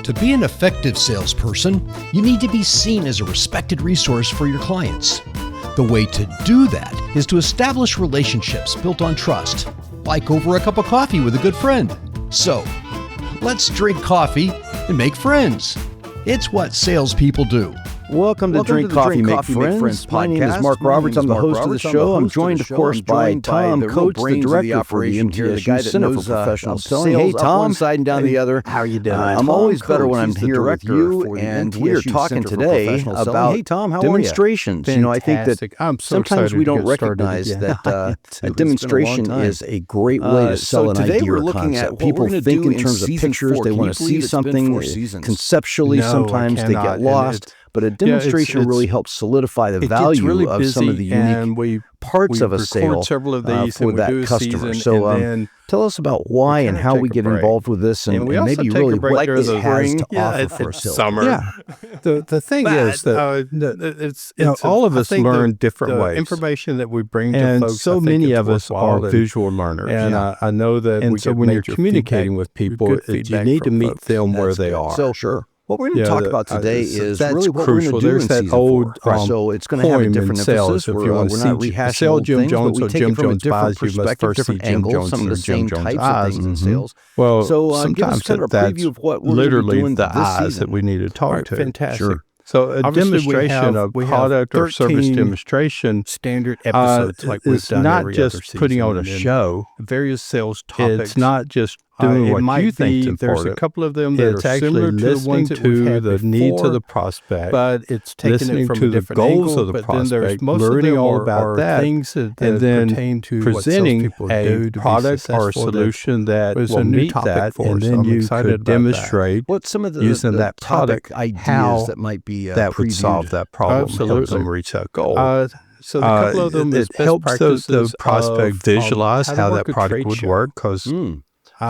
To be an effective salesperson, you need to be seen as a respected resource for your clients. The way to do that is to establish relationships built on trust, like over a cup of coffee with a good friend. So, let's drink coffee and make friends. It's what salespeople do. Welcome to Drink Coffee, Make Friends. My name is Mark Roberts. I'm the host of the show. I'm joined, of course, by Tom Coates, the director for the MTSU Center for Professional Selling. Hey, Tom. One side and down the other. How are you doing? I'm always better when I'm here with you, and we are talking today about demonstrations. You know, I think that sometimes we don't recognize that a demonstration is a great way to sell an idea or concept. People think in terms of pictures. They want to see something conceptually. Sometimes they get lost. But a demonstration really helps solidify the value of some of the unique parts of a sale for that customer. So tell us about why and how we get involved with this, and maybe really what it has to offer for a sale. Summer. Yeah. The thing is that all of us learn different ways. Information that we bring to folks, so many of us are visual learners. And I know that when you're communicating with people, you need to meet them where they are. So sure. What we're going to talk about today is really what crucial. We're going to do There's in that season old 4. So it's going to have a different emphasis. If you want to we're not rehashing old Jim things, Jones, but we take it from a different perspective, different angle, some of the same types of things in sales. Well, so give us kind of a preview of what we're literally doing the this eyes season. that we need to talk to. Fantastic. Sure. So a demonstration of product or service demonstration standard episodes like we've done not every just other season, putting on a show. Various sales topics. It's not just doing what you think is important. There's a couple of them that it's are actually similar to the ones that we've had the needs of the prospect, but it's taking it from to a different the goals angle, of the but then there's prospect, most of learning them all are about that, things that and then pertain to presenting what salespeople a do to product be or a successful. solution that was will a new meet topic that, for and us. then I'm you excited could about demonstrate what some of the using that topic product ideas that might be that would solve that problem, help them reach that goal. So a couple of them is it best helps the prospect visualize how that work a product trade would show. work, because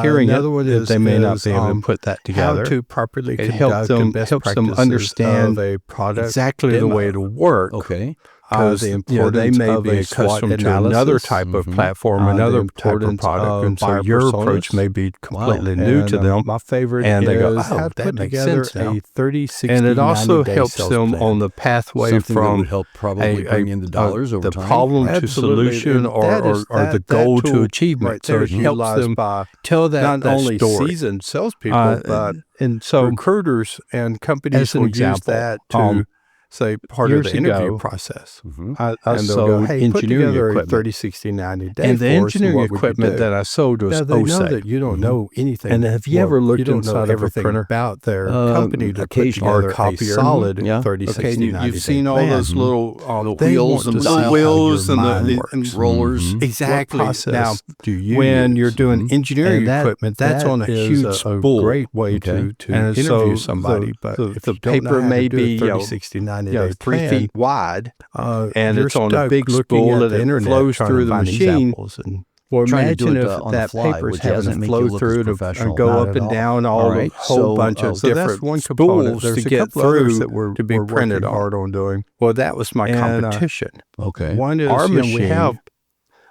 hearing another one is they may not be able to put that together. How to properly It helps them understand a product exactly demo. the way it'll work. Okay. Because the they may of be a accustomed SWOT to another analysis. type of platform, another type of product, and so your approach may be completely new to them. My favorite and they go, is how to put together a 30, 60, and it also 90-day helps sales them plan. on the pathway Something that from would help probably bring in the dollars over the time. problem to Absolutely. solution, And or the goal to achievement. Right So it helps them tell that not only story. seasoned salespeople, but and so recruiters and companies as an will use example, that to say part of years the interview ago, process. I And they'll sold go, hey, put engineering together equipment. a 30, 60, 90 day And the for us, engineering what would you equipment do? that I sold was Now, they know OSEC. that you don't know anything. And have you ever looked you don't inside know of a everything printer? about their company to put occasionally. together Or a copier. a solid Yeah. 30, 60, Okay, 90 you've day seen all plan. those little wheels and the wheels and the rollers. exactly. What process Now, do you when use? you're doing engineering And equipment, that's that on a is huge a spool. great way Okay. to And interview so somebody. the- But the- if the you don't paper know how may to do be, a 30, 60, 90 day 3 plan, feet wide, and you're it's on a stuck big looking spool at that the internet flows trying through to the find machine. examples. And Well, Trying to do imagine it, if on the that fly, paper's which having doesn't to make flow you look as through professional. and go Not up at and all. down All all right, a whole so, bunch of so that's different one component. spools There's to a get couple others through that we're to be printed working on. hard on doing. Well, that was my And, competition. Okay. One is Our we machine have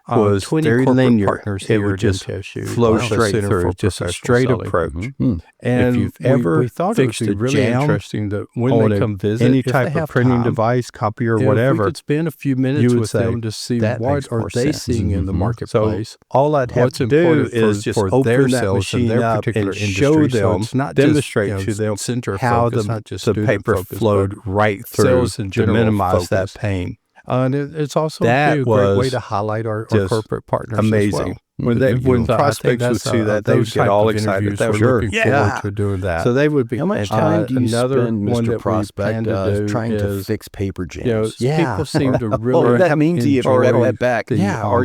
was 20 very corporate linear. partners It here would at just MTSU. flow Wow. straight Center through, for just a Professional straight Selling. approach. Mm-hmm. And If you've ever we thought it would fixed be a really jam interesting that when on they come visit, any if they type of have printing time, device, copier, if we whatever, could spend a few minutes you would with say, them to see "That what makes are more they sense." seeing in the Mhm. marketplace. So all I'd have What's to do important is just for open their that sales and machine their up particular and industry. show So them, it's not demonstrate just, to them center how focus, the not just the student paper focus, flowed but right through sales in to general minimize that focus. pain. And it's also That a great way was to highlight our just corporate partners amazing. as well. When So I think prospects would that's, see that, they would those get type all of excited. interviews They we're were looking yeah. forward to doing that. So they would be. How much time do you another spend, one Mr. that we Prospect, plan to do trying to is, fix paper jams? You know, people seem to really What that means to you if you read that back? Yeah, or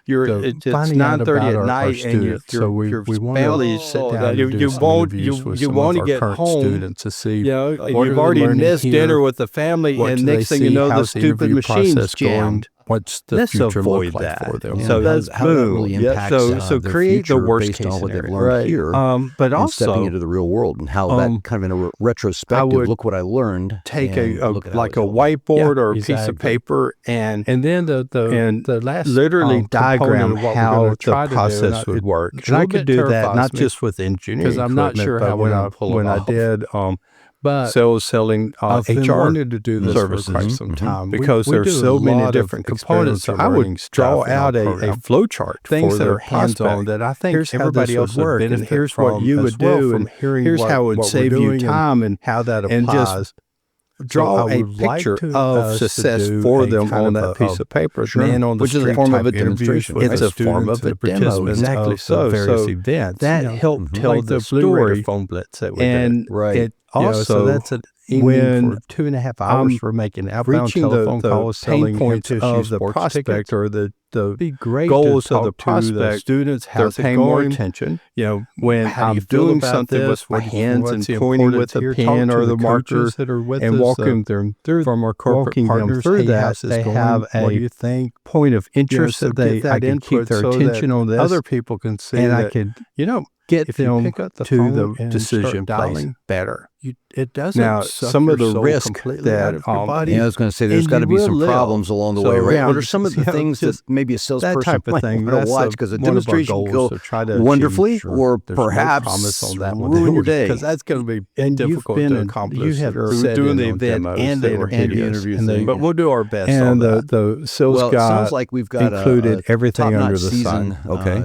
you're it's 9:30 at night and your family's sit down. You want to get home. Students to see, You know, and what you've are they already learning missed here? dinner with the family, What and do they next thing you see? know, the How's the stupid interview machine's process going? jammed. what's the let's future avoid look like that for them. so that's how that really impacts so their create the future worst based case on what scenario. they've learned here but and also stepping into the real world and how that kind of in a retrospective look what I learned. Take a whiteboard or a piece of paper and then the last literally diagram how the process would work. And I could do that not just with engineering because I'm not sure how when I did but selling I've HR wanted to do this services for quite some time because there's so many different components. So I would draw out a flow chart, things that are hands-on that I think everybody else would benefit and here's what you would do, and here's how it would save you time and how that applies. And just draw a picture of success for them on that piece of paper. Man on the which is a form of a demonstration. It's a form of a demo. Exactly. So various events that helped tell the story. Phone blitz that we and did. It also, so that's an when for 2.5 hours for making outbound telephone calls, pain points of the prospect or the goals of the prospect, students, they're paying more attention. When I'm doing something with my hands and pointing with a pen or the marker and walking them through from our corporate partners through that, they have a point of interest that I can keep their attention on this. Other people can see and that, I could, get them to the decision place better. It doesn't. Now, some of the risk that I was going to say there's got to be some problems along the way, right? What are some of the things that maybe a salesperson might want to watch because a demonstration can go wonderfully, or perhaps ruin your day? Because that's going to be difficult to accomplish. You have doing the event and the interviews, but we'll do our best. And the sales guy sounds like we've got included everything under the sun. Okay,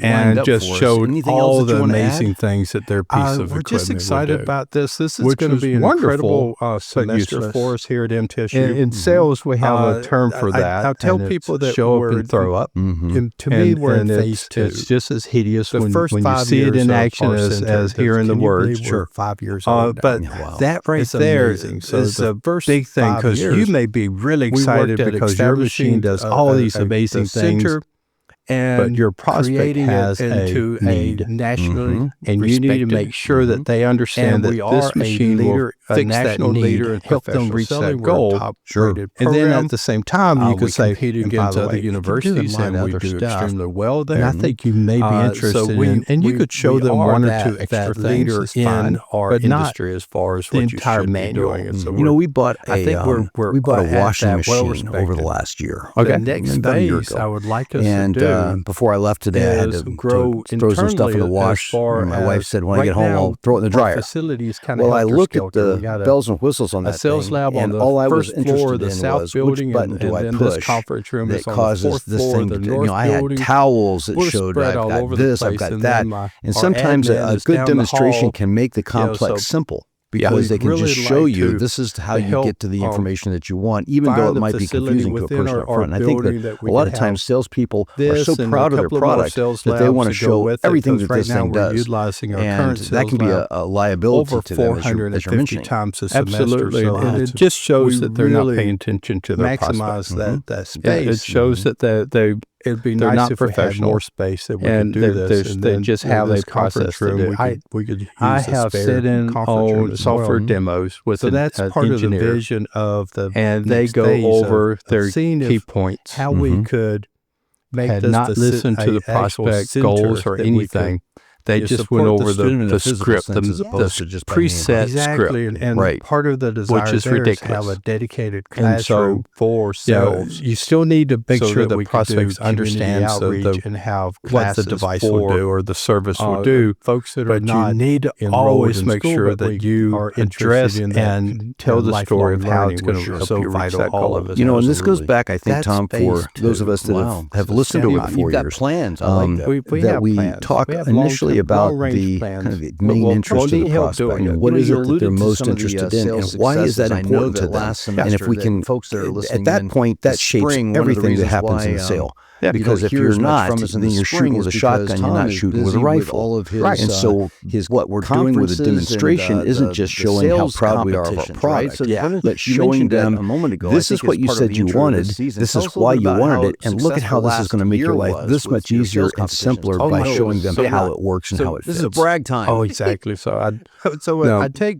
and just showed all the amazing things that their piece of equipment. We're just excited about this. This is going to be an wonderful incredible semester for us here at MTSU. In sales, we have a term for that. I tell people that show up and throw up. To me, we're in phase 2. It's just as hideous when you see it in action as hearing the words. Sure, 5 years old. But that right there is a big thing because you may be really excited because your machine does all these amazing things. But your prospect has a need nationally, and you need to make sure that they understand that this machine will fix that need and help them reach that goal. And then at the same time, you can say, against other universities, and we do extremely well there. And I think you may be interested in, and you could show them one or two extra things in our industry as far as what you should be doing. So we bought a washing machine over the last year. Okay, next phase I would like us to do. Before I left today, I had to throw some stuff in the wash. And my wife said, when I get home, I'll throw it in the dryer. Well, I looked at the bells and whistles on that sales thing, lab and on all I the was first floor of the interested in south was building, which button do I push this conference room that causes this thing to, I had towels that showed I've got this, I've got that. And sometimes a good demonstration can make the complex simple. Because they can just show you this is how you get to the information that you want, even though it might be confusing to a person up front. And I think that a lot of times salespeople are so proud of their product that they want to show everything that this thing does. And that can be a liability to them, as you're mentioning. Absolutely. And it just shows that they're not paying attention to their prospects. That space. It shows that it'd be nice not if we had more space that we could do this. And they just have a process room. We could use I have sit in on software demos with so that's part engineer, of the vision of the and they go over their key points. How we could make had this not listened to the prospect goals or anything. They just went over the script, the preset script, and part of the desire which is ridiculous. To have a dedicated classroom for sales. You still need to make sure the prospects understand and have what the device will do or the service will do. Folks that are not you need to always make sure that you are address and tell the story of how it's going to help you reach that goal. And this goes back, I think, Tom, for those of us that have listened to it for years. Plans. That we talk initially about the kind of the main interest of the prospect. What is it that they're most interested in, and why is that important to them? And if we can, at that point, that shapes everything that happens in the sale. Yeah, because if you're not, then you're shooting with a shotgun, you're not shooting with a rifle. And so what we're doing with a demonstration isn't just showing how proud we are of our product, but showing them, this is what you said you wanted, this is why you wanted it, and look at how this is going to make your life this much easier and simpler by showing them how it works and how it fits. This is a brag time. Oh, exactly. So I take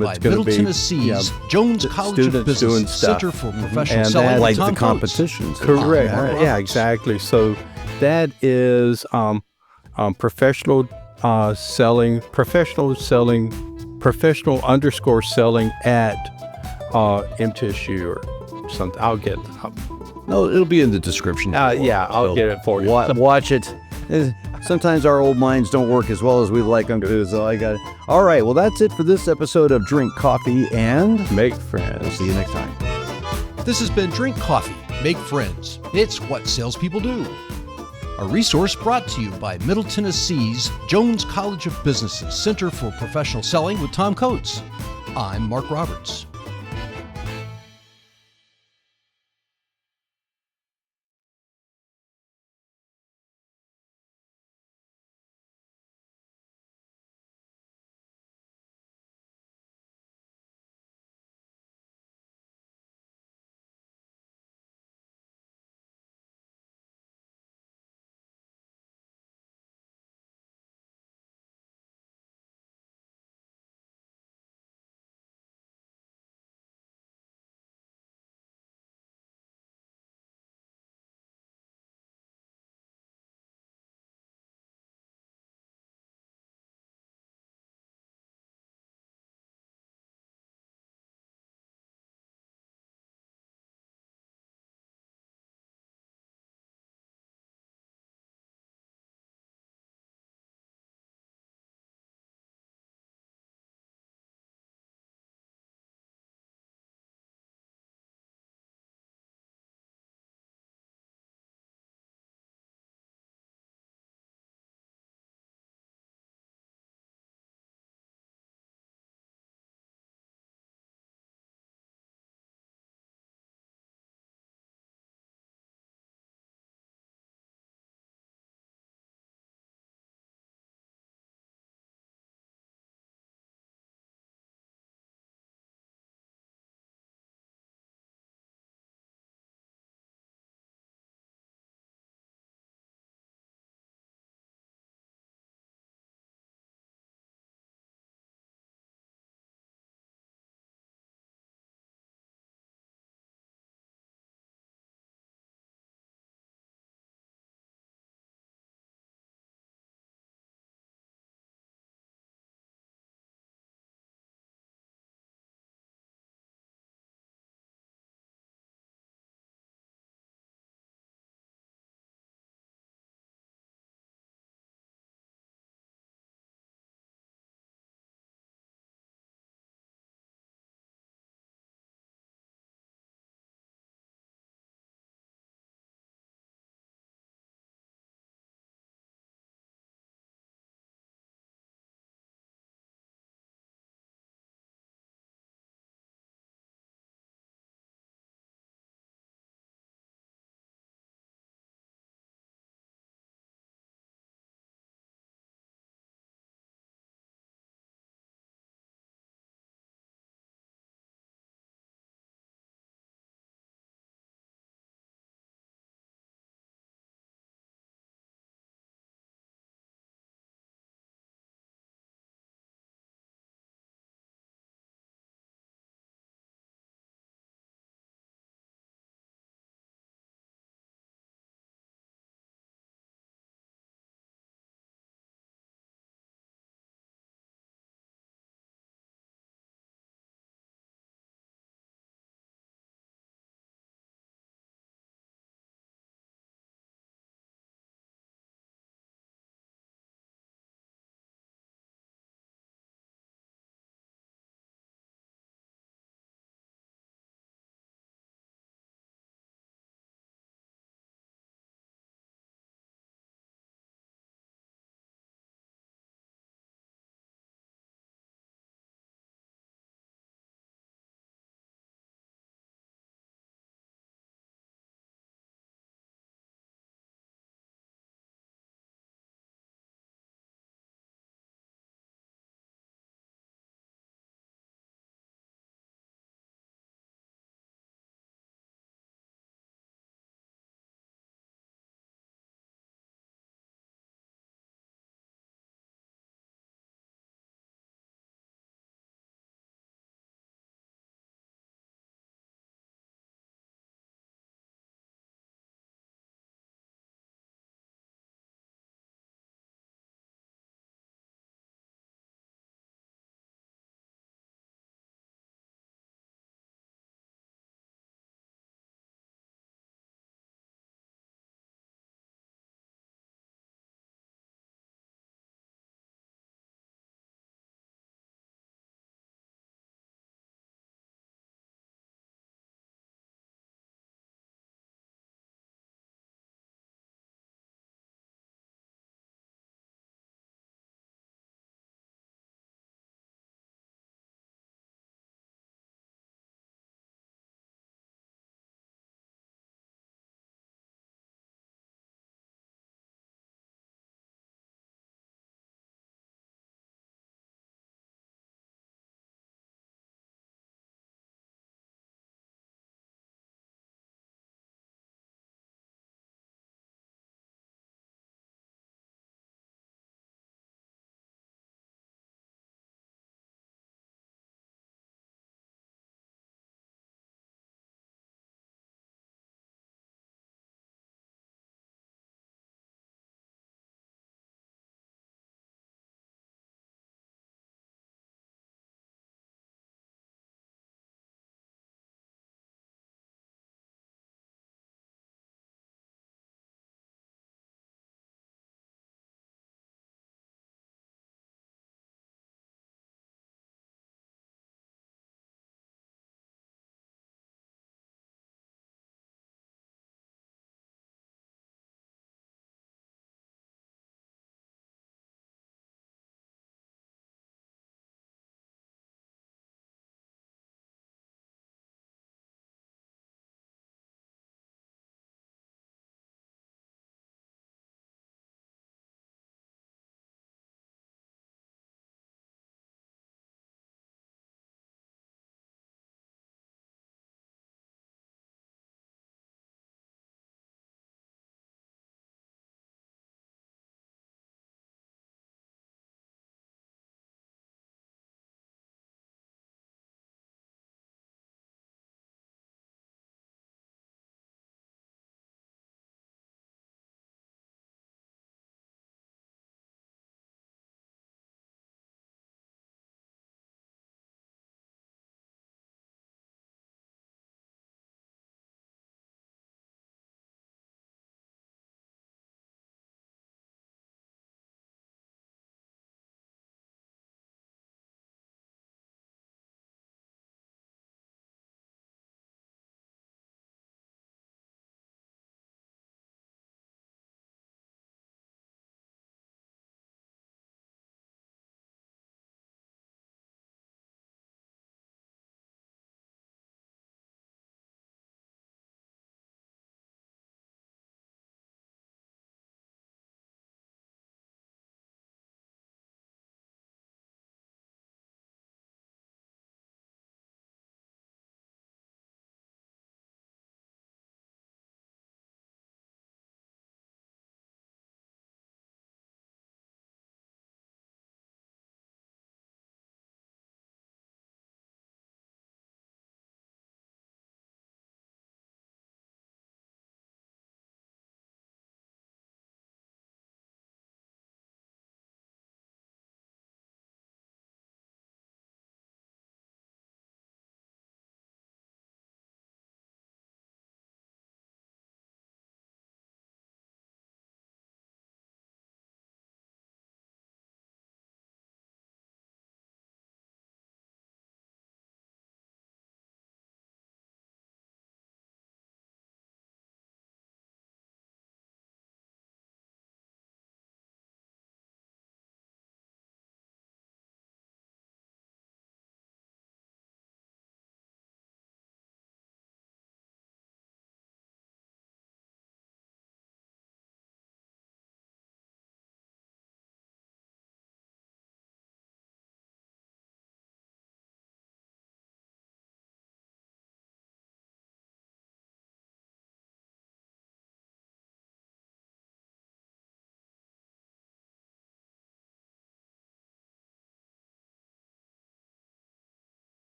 by Middle Tennessee's Jones College of Business Center for Professional Selling. Like the competitions. Correct. Yeah, exactly. So that is professional selling professional_selling at MTSU or something. No, it'll be in the description. Yeah, I'll get it for you. Watch it. Sometimes our old minds don't work as well as we'd like them to, so I got it. All right, well, that's it for this episode of Drink Coffee and Make Friends. We'll see you next time. This has been Drink Coffee, Make Friends. It's what salespeople do. A resource brought to you by Middle Tennessee's Jones College of Business's Center for Professional Selling with Tom Coates. I'm Mark Roberts.